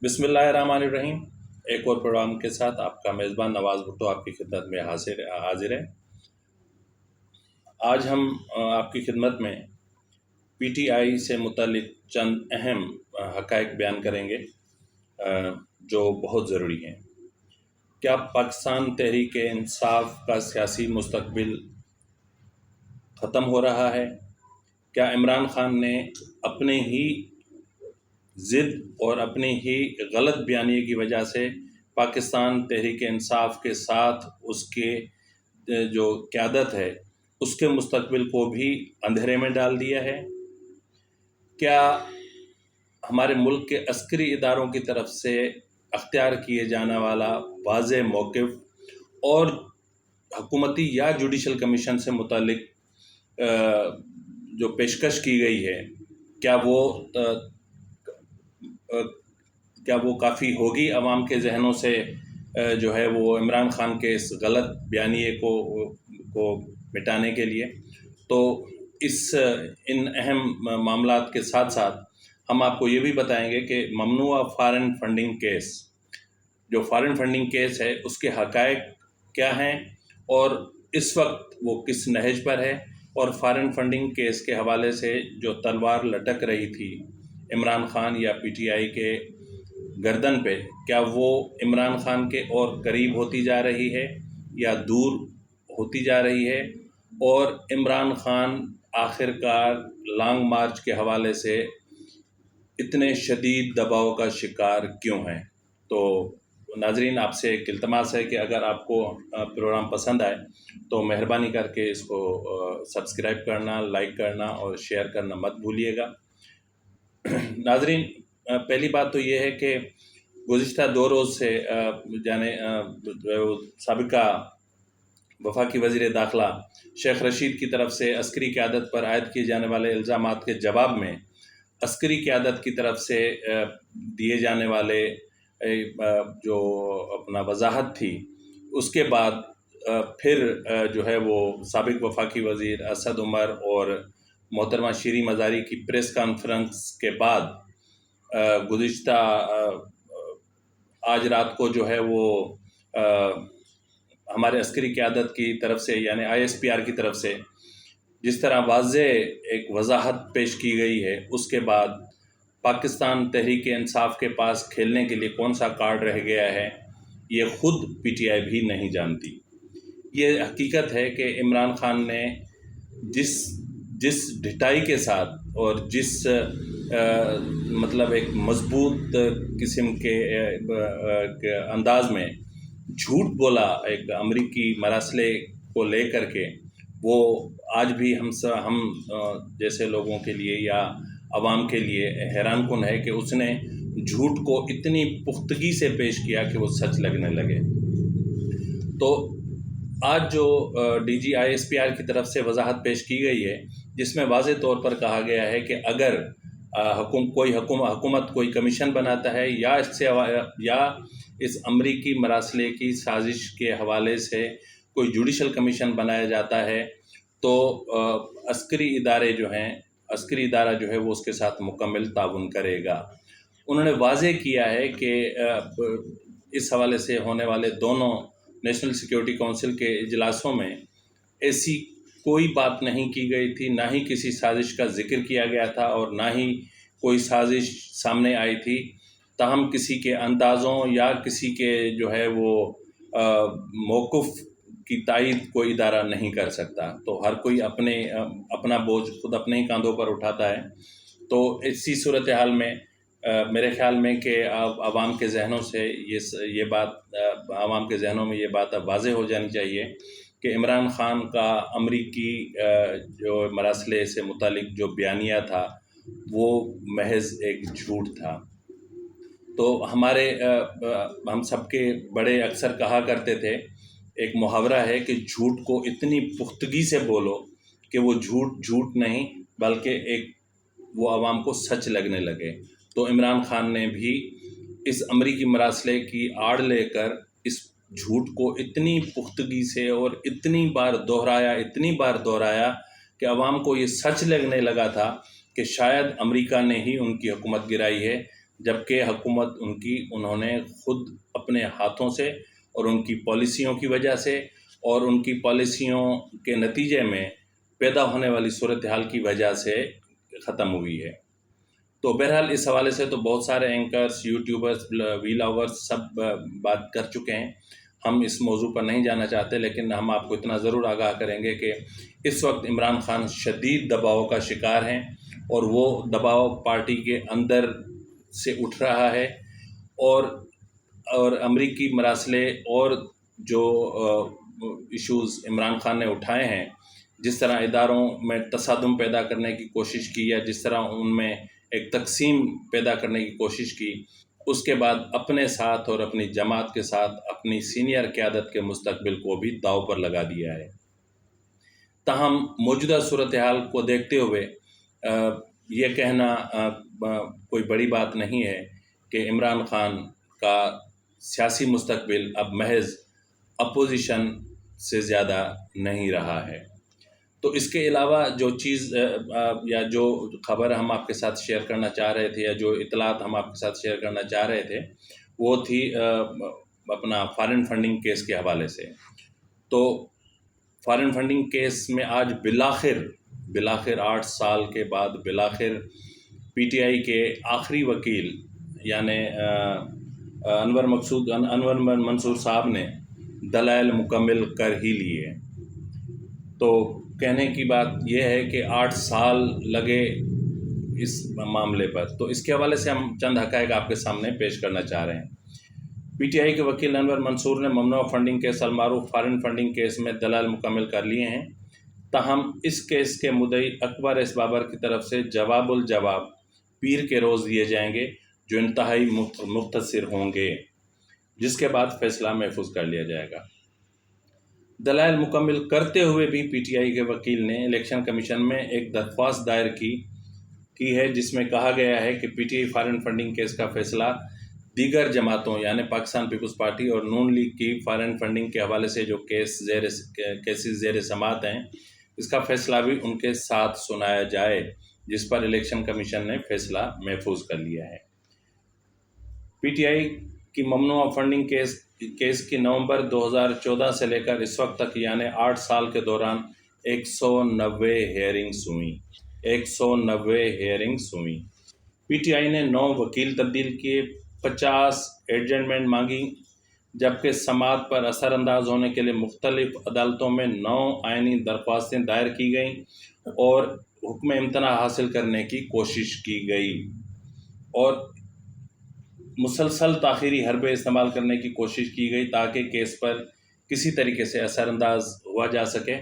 बिस्मिल्लाहिर्रहमानिर्रहीम। एक और प्रोग्राम के साथ आपका मेज़बान नवाज़ भुट्टो आपकी खिदमत में हाजिर है। आज हम आपकी खिदमत में पीटीआई से मुतल्लिक चंद अहम हक़ाइक़ बयान करेंगे जो बहुत ज़रूरी हैं। क्या पाकिस्तान तहरीक-ए-इंसाफ़ का सियासी मुस्तक़बिल ख़त्म हो रहा है? क्या इमरान खान ने अपने ही ज़िद और अपनी ही गलत बयानी की वजह से पाकिस्तान तहरीक-ए-इंसाफ़ के साथ उसके जो क़यादत है उसके मुस्तक़बिल को भी अंधेरे में डाल दिया है? क्या हमारे मुल्क के अस्करी इदारों की तरफ से अख्तियार किए जाने वाला वाज़ेह मौक़िफ़ और हुकूमती या जुडिशल कमीशन से मुतल्लिक जो पेशकश की गई है क्या वो काफ़ी होगी अवाम के जहनों से जो है वो इमरान खान के इस गलत बयानिए को मिटाने के लिए? तो इन अहम मामलात के साथ साथ हम आपको ये भी बताएंगे कि ममनुआ फ़ॉरेन फंडिंग केस, जो फ़ॉरेन फंडिंग केस है उसके हक़ाइक़ क्या हैं और इस वक्त वो किस नहज पर है, और फ़ॉरेन फंडिंग केस के हवाले से जो तलवार लटक रही थी इमरान खान या पीटीआई के गर्दन पे, क्या वो इमरान खान के और करीब होती जा रही है या दूर होती जा रही है, और इमरान खान आखिरकार लॉन्ग मार्च के हवाले से इतने शदीद दबाव का शिकार क्यों हैं? तो नाज़रीन, आपसे एक इल्तमास है कि अगर आपको प्रोग्राम पसंद आए तो मेहरबानी करके इसको सब्सक्राइब करना, लाइक करना और शेयर करना मत भूलिएगा। नाज़रीन, पहली बात तो ये है कि गुज़िश्ता 2 रोज़ से साबिका वफाकी वज़ीर दाखिला शेख रशीद की तरफ से अस्करी क़यादत पर आयद किए जाने वाले इल्ज़ामात के जवाब में अस्करी क़यादत की तरफ से दिए जाने वाले जो अपना वजाहत थी, उसके बाद फिर जो है वो साबिक वफाकी वज़ीर असद उमर और मोहतरमा शीरी मज़ारी की प्रेस कॉन्फ्रेंस के बाद गुज़िश्ता आज रात को जो है वो हमारे अस्करी क़यादत की तरफ से यानी ISPR की तरफ से जिस तरह वाज़ेह एक वजाहत पेश की गई है, उसके बाद पाकिस्तान तहरीक-ए-इंसाफ़ के पास खेलने के लिए कौन सा कार्ड रह गया है ये ख़ुद पीटीआई भी नहीं जानती। ये हकीकत है कि इमरान खान ने जिस ढिठाई के साथ और जिस मतलब एक मज़बूत किस्म के अंदाज़ में झूठ बोला एक अमरीकी मरासले को लेकर के, वो आज भी हम जैसे लोगों के लिए या अवाम के लिए हैरान कुन है कि उसने झूठ को इतनी पुख्तगी से पेश किया कि वो सच लगने लगे। तो आज जो DG ISPR की तरफ से वजाहत पेश की गई है, जिसमें वाज़े तौर पर कहा गया है कि अगर हुकूमत कोई कमीशन बनाता है या इस अमरीकी मरासले की साजिश के हवाले से कोई जुडिशल कमीशन बनाया जाता है, तो अस्करी इदारा जो है वो उसके साथ मुकम्मल ताउन करेगा। उन्होंने वाज़े किया है कि इस हवाले से होने वाले दोनों नेशनल सिक्योरिटी काउंसिल के इजलासों में ऐसी कोई बात नहीं की गई थी, ना ही किसी साजिश का जिक्र किया गया था और ना ही कोई साजिश सामने आई थी। ताहम किसी के अंदाज़ों या किसी के जो है वो मौक़िफ़ की तायीद कोई इदारा नहीं कर सकता। तो हर कोई अपना बोझ खुद अपने ही कांधों पर उठाता है। तो इसी सूरत हाल में मेरे ख़्याल में कि आवाम के जहनों में ये बात अब वाज़ेह हो जानी चाहिए कि इमरान खान का अमरीकी जो मरासले से मुतालिक जो बयानिया था वो महज एक झूठ था। तो हम सबके बड़े अक्सर कहा करते थे, एक मुहावरा है कि झूठ को इतनी पुख्तगी से बोलो कि वो झूठ नहीं बल्कि वो आवाम को सच लगने लगे। तो इमरान खान ने भी इस अमरीकी मरासले की आड़ लेकर इस झूठ को इतनी पुख्तगी से और इतनी बार दोहराया कि आवाम को ये सच लगने लगा था कि शायद अमेरिका ने ही उनकी हुकूमत गिराई है, جبکہ حکومت انہوں نے خود اپنے ہاتھوں سے اور ان کی پالیسیوں کی وجہ سے اور ان کی پالیسیوں کے نتیجے میں پیدا ہونے والی صورتحال کی وجہ سے ختم ہوئی ہے۔ تو بہرحال اس حوالے سے تو بہت سارے اینکرز، یوٹیوبرز، ویلاگرز سب بات کر چکے ہیں، ہم اس موضوع پر نہیں جانا چاہتے، لیکن ہم آپ کو اتنا ضرور آگاہ کریں گے کہ اس وقت عمران خان شدید دباؤ کا شکار ہیں، اور وہ دباؤ پارٹی کے اندر سے اٹھ رہا ہے، اور امریکی مراسلے اور جو ایشوز عمران خان نے اٹھائے ہیں، جس طرح اداروں میں تصادم پیدا کرنے کی کوشش کی یا جس طرح ان میں ایک تقسیم پیدا کرنے کی کوشش کی، اس کے بعد اپنے ساتھ اور اپنی جماعت کے ساتھ اپنی سینئر قیادت کے مستقبل کو بھی داؤ پر لگا دیا ہے۔ تاہم موجودہ صورتحال کو دیکھتے ہوئے یہ کہنا کوئی بڑی بات نہیں ہے کہ عمران خان کا سیاسی مستقبل اب محض اپوزیشن سے زیادہ نہیں رہا ہے۔ تو اس کے علاوہ جو چیز یا جو خبر ہم آپ کے ساتھ شیئر کرنا چاہ رہے تھے، یا جو اطلاعات ہم آپ کے ساتھ شیئر کرنا چاہ رہے تھے، وہ تھی اپنا فارن فنڈنگ کیس کے حوالے سے۔ تو فارن فنڈنگ کیس میں آج بلاخر 8 سال کے بعد بلاخر پی ٹی آئی کے آخری وکیل یعنی انور منصور صاحب نے دلائل مکمل کر ہی لیے۔ تو کہنے کی بات یہ ہے کہ 8 سال لگے اس معاملے پر، تو اس کے حوالے سے ہم چند حقائق آپ کے سامنے پیش کرنا چاہ رہے ہیں۔ پی ٹی آئی کے وکیل انور منصور نے ممنوع فنڈنگ کیس المعروف فارن فنڈنگ کیس میں دلائل مکمل کر لیے ہیں، تاہم اس کیس کے مدعی اکبر ایس بابر کی طرف سے جواب الجواب پیر کے روز دیے جائیں گے، جو انتہائی مختصر ہوں گے، جس کے بعد فیصلہ محفوظ کر لیا جائے گا۔ دلائل مکمل کرتے ہوئے بھی پی ٹی آئی کے وکیل نے الیکشن کمیشن میں ایک درخواست دائر کی ہے، جس میں کہا گیا ہے کہ P T I foreign funding case کا فیصلہ دیگر جماعتوں یعنی پاکستان پیپلز پارٹی اور نون لیگ کی فارن فنڈنگ کے حوالے سے جو کیسز زیر سماعت ہیں، اس کا فیصلہ بھی ان کے ساتھ سنایا جائے، جس پر الیکشن کمیشن نے فیصلہ محفوظ کر لیا ہے۔ پی ٹی آئی کی ممنوع فنڈنگ کیس کی نومبر 2014 سے لے کر اس وقت تک یعنی 8 سال کے دوران 190 ہیئرنگز ہوئیں۔ پی ٹی آئی نے 9 وکیل تبدیل کیے، 50 ایڈجرنمنٹ مانگی، جبکہ سماعت پر اثر انداز ہونے کے لیے مختلف عدالتوں میں 9 آئینی درخواستیں دائر کی گئیں اور حکم امتناع حاصل کرنے کی کوشش کی گئی، اور مسلسل تاخیری حربے استعمال کرنے کی کوشش کی گئی تاکہ کیس پر کسی طریقے سے اثر انداز ہوا جا سکے۔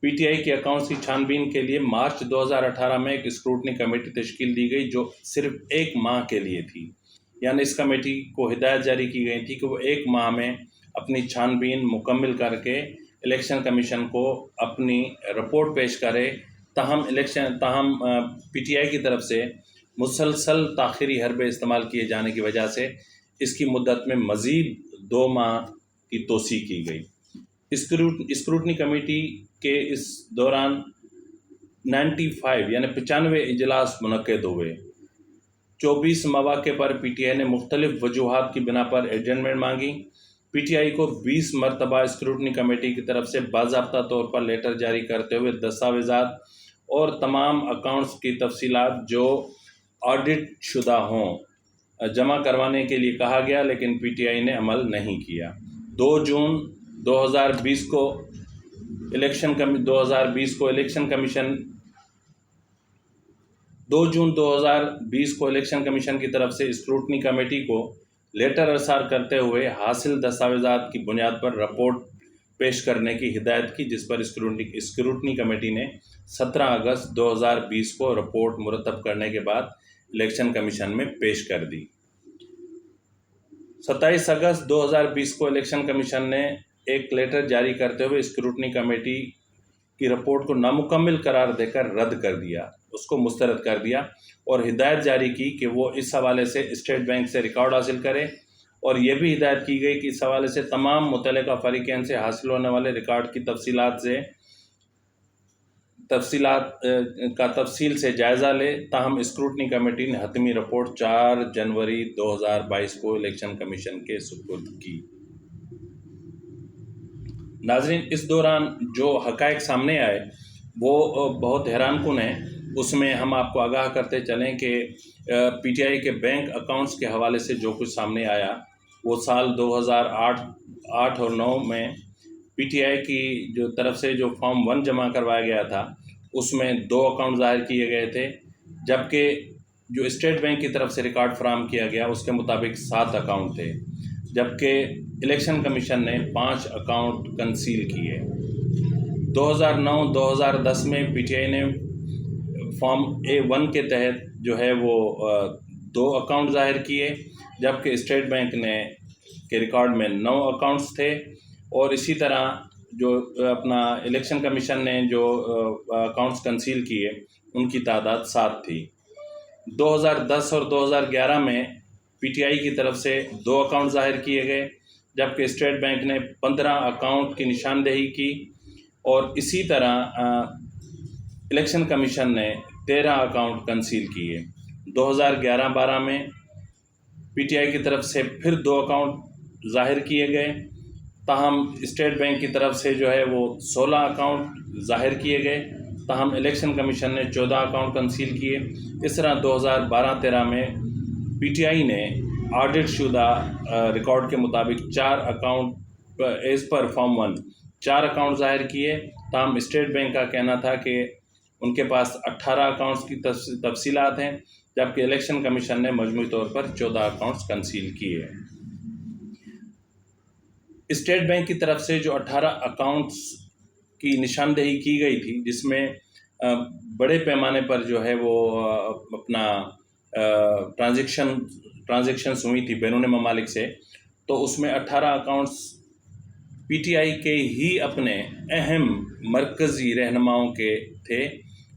پی ٹی آئی کے اکاؤنٹس کی چھان بین کے لیے مارچ 2018 میں ایک اسکروٹنی کمیٹی تشکیل دی گئی، جو صرف 1 ماہ کے لیے تھی، یعنی اس کمیٹی کو ہدایت جاری کی گئی تھی کہ وہ 1 ماہ میں اپنی چھان بین مکمل کر کے الیکشن کمیشن کو اپنی رپورٹ پیش کرے۔ تاہم پی ٹی آئی کی طرف سے مسلسل تاخیری حربے استعمال کیے جانے کی وجہ سے اس کی مدت میں مزید 2 ماہ کی توسیع کی گئی۔ اسکروٹنی کمیٹی کے اس دوران 95 اجلاس منعقد ہوئے۔ 24 مواقع پر پی ٹی آئی نے مختلف وجوہات کی بنا پر ایڈجرنمنٹ مانگی۔ پی ٹی آئی کو 20 مرتبہ اسکروٹنی کمیٹی کی طرف سے باضابطہ طور پر لیٹر جاری کرتے ہوئے دستاویزات اور تمام اکاؤنٹس کی تفصیلات جو آڈٹ شدہ ہوں جمع کروانے کے لیے کہا گیا، لیکن پی ٹی آئی نے عمل نہیں کیا۔ 2 جون 2020 کو الیکشن کمیشن کی طرف سے اسکروٹنی کمیٹی کو لیٹر ارسال کرتے ہوئے حاصل دستاویزات کی بنیاد پر رپورٹ پیش کرنے کی ہدایت کی، جس پر اسکروٹنی کمیٹی نے 17 اگست 2020 کو رپورٹ مرتب کرنے کے بعد الیکشن کمیشن میں پیش کر دی۔ 27 اگست 2020 کو الیکشن کمیشن نے ایک لیٹر جاری کرتے ہوئے اسکروٹنی کمیٹی کی رپورٹ کو نامکمل قرار دے کر رد کر دیا، اس کو مسترد کر دیا، اور ہدایت جاری کی کہ وہ اس حوالے سے اسٹیٹ بینک سے ریکارڈ حاصل کرے، اور یہ بھی ہدایت کی گئی کہ اس حوالے سے تمام متعلقہ فریقین سے حاصل ہونے والے ریکارڈ کی तफसीलात का तफसील से जायज़ा ले, ताहम स्क्रूटनी कमेटी ने हतमी रिपोर्ट 4 जनवरी 2022 को इलेक्शन कमीशन के सुपुर्द की। नाज़रीन, इस दौरान जो हक़ाइक़ सामने आए वो बहुत हैरानकुन हैं। उसमें हम आपको आगाह करते चलें कि पीटीआई के बैंक अकाउंट्स के हवाले से जो कुछ सामने आया वो साल 2008 और 9 में पीटीआई की जो तरफ से जो फॉर्म 1 जमा करवाया गया था उसमें 2 अकाउंट ज़ाहिर किए गए थे, जबकि जो स्टेट बैंक की तरफ से रिकॉर्ड फराहम किया गया उसके मुताबिक 7 अकाउंट थे, जबकि इलेक्शन कमीशन ने 5 अकाउंट कंसील किए। 2009-2010 में पीटीआई ने फॉर्म A1 के तहत जो है वो 2 अकाउंट ज़ाहिर किए, जबकि स्टेट बैंक ने के रिकॉर्ड में 9 अकाउंट्स थे। और इसी तरह जो अपना इलेक्शन कमीशन ने जो अकाउंट्स कंसील किए उनकी तादाद 7 थी। 2010 और 2011 में पीटीआई की तरफ से 2 अकाउंट ज़ाहिर किए गए, जबकि स्टेट बैंक ने 15 अकाउंट की निशानदेही की। और इसी तरह इलेक्शन कमीशन ने 13 अकाउंट कंसील किए। 2011-12 में पीटीआई की तरफ से फिर 2 अकाउंट ज़ाहिर किए गए, ताहम स्टेट बैंक की तरफ से जो है वो 16 अकाउंट ज़ाहिर किए गए, ताहम इलेक्शन कमीशन ने 14 अकाउंट कंसील किए। इस तरह 2012-13 में पीटीआई ने ऑडिट शुदा रिकॉर्ड के मुताबिक 4 account as per form 1 4 account ज़ाहिर किए, ताहम स्टेट बैंक का कहना था कि उनके पास 18 अकाउंट्स की तफसीलात हैं, जबकि इलेक्शन कमीशन ने मजमूई तौर पर 14 अकाउंट्स कंसील किए। स्टेट बैंक की तरफ से जो 18 अकाउंट्स की निशानदेही की गई थी, जिसमें बड़े पैमाने पर जो है वो अपना ट्रांजैक्शंस हुई थी बैरून ममालिक से, तो उसमें 18 अकाउंट्स पीटीआई के ही अपने अहम मरकज़ी रहनुमाओं के थे,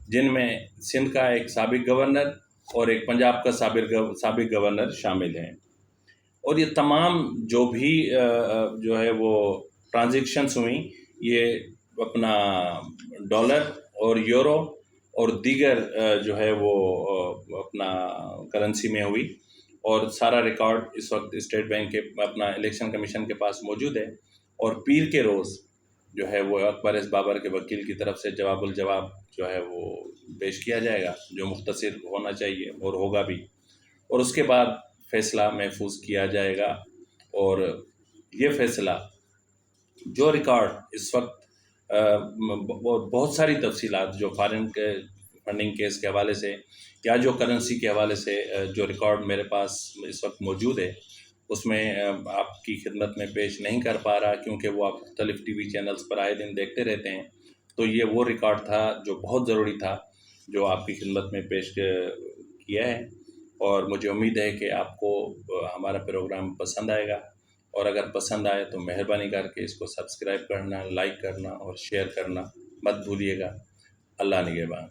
जिनमें सिंध का एक साबिक गवर्नर और एक पंजाब का साबिक गवर्नर शामिल हैं। और ये तमाम जो भी जो है वो ट्रांजैक्शंस हुई, ये अपना डॉलर और यूरो और दीगर जो है वो अपना करेंसी में हुई। और सारा रिकॉर्ड इस वक्त स्टेट बैंक के अपना इलेक्शन कमीशन के पास मौजूद है। और पीर के रोज़ जो है वो अकबर एस बाबर के वकील की तरफ से जवाबुल जवाब जो है वो पेश किया जाएगा, जो मुख्तसर होना चाहिए और होगा भी। और उसके बाद फ़ैसला महफूज किया जाएगा। और ये फ़ैसला जो रिकॉर्ड इस वक्त बहुत सारी तफसीलात जो फॉरेन के फंडिंग केस के हवाले से या जो करेंसी के हवाले से जो रिकॉर्ड मेरे पास इस वक्त मौजूद है, उसमें आपकी खिदमत में पेश नहीं कर पा रहा, क्योंकि वो आप मुख्तलिफ टीवी चैनल्स पर आए दिन देखते रहते हैं। तो ये वो रिकॉर्ड था जो बहुत ज़रूरी था, जो आपकी खिदमत में पेश किया है। और मुझे उम्मीद है कि आपको हमारा प्रोग्राम पसंद आएगा। और अगर पसंद आए तो मेहरबानी करके इसको सब्सक्राइब करना, लाइक करना और शेयर करना मत भूलिएगा। अल्लाह निगहबान।